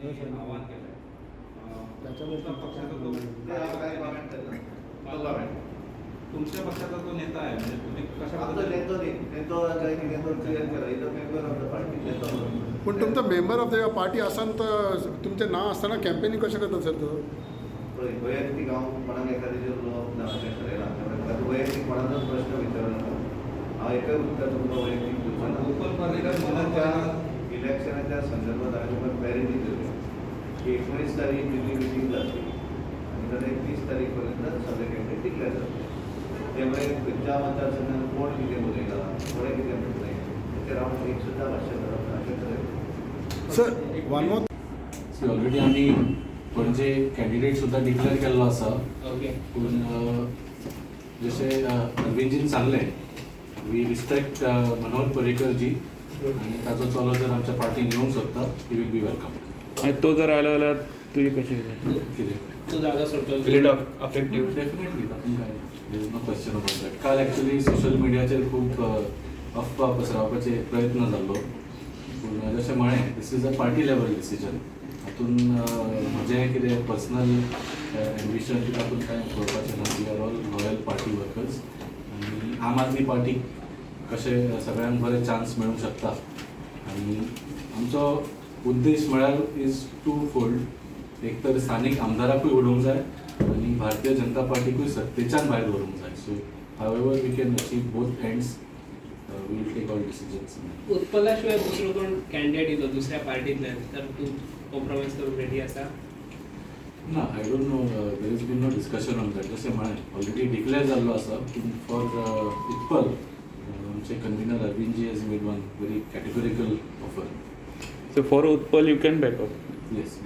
आवाहन केलंय. तुमच्या पक्षाचा तो नेता आहे म्हणजे तुम्ही कशा पण तुमचा मेंबर ऑफ द पार्टी असाल तर तुमचे नाव असताना कॅम्पेनिंग कशा करत असेल तर वैयक्तिक हांव कोणाक एखाद्याचेर उलोवप ना अशें करेना वैयक्तिक कोणाचोच प्रश्न विचारना हांव एकय उत्तर तुमकां वैयक्तीक दिवपाना इलेक्शनाच्या संदर्भात हांवें तुमकां क्लॅरिटी दिली की 19 तारीख दिल्ली मिटींग जातली आनी ताका 30 तारीख पर्यंत सगळे कॅन्डिडेट डिक्लेअर जातले त्यामुळे खंयच्या मतदारसंघात कोण कितें उलयला कोणें कितें म्हणलें ताचेर हांव एक सुद्दां भाश्य करप ना अशें तरेन सर वन मोर ऑलरेडी आम्ही म्हणजे कॅन्डिडेट सुद्धा डिक्लेअर केल्लो आसा पूण जशें अरविंदजीन सांगलें वी रिस्पेक्ट मनोहर पर्रीकर जी आनी ताचो चलो जर आमच्या पार्टीन येवंक सोदता ही वील बी वेलकम आणि तो जर आलो जाल्यार तुजी कशी कितें तो जागा सोडटलो विल इट अफेक्टिव्ह डेफिनेटली तातूंत काय there is no question about that काल एक्चुअली सोशल मिडियाचेर खूब अफवा पसरावपाचे प्रयत्न जाल्लो पूण जशें म्हळें this is a party level decision हातून म्हजें कितें पर्सनल एम्बिशन की तातूंत कांय करपाचें ना we are all loyal party workers आनी आम आदमी पार्टीक कशें सगळ्यांक बरे चान्स मेळूंक शकता आनी आमचो उद्देश म्हळ्यार इज टू फोल्ड एक तर स्थानीक आमदाराकूय उडोवंक जाय आनी भारतीय जनता पार्टीकूय सत्तेच्यान भायर व्हरूंक जाय so however we can achieve both ends will take all decisions उत्पला शिवाय दुसरो कोण कॅन्डिडेट येयलो दुसऱ्या पार्टींतल्यान तर तूं कॉम्प्रोमायज करूंक रेडी आसा ना I don't know there is been no discussion on that जशें म्हळें ऑलरेडी डिक्लेअर जाल्लो आसा पूण फॉर उत्पल आमचे convener Arvindji has made one very categorical offer so for Utpal you can back up yes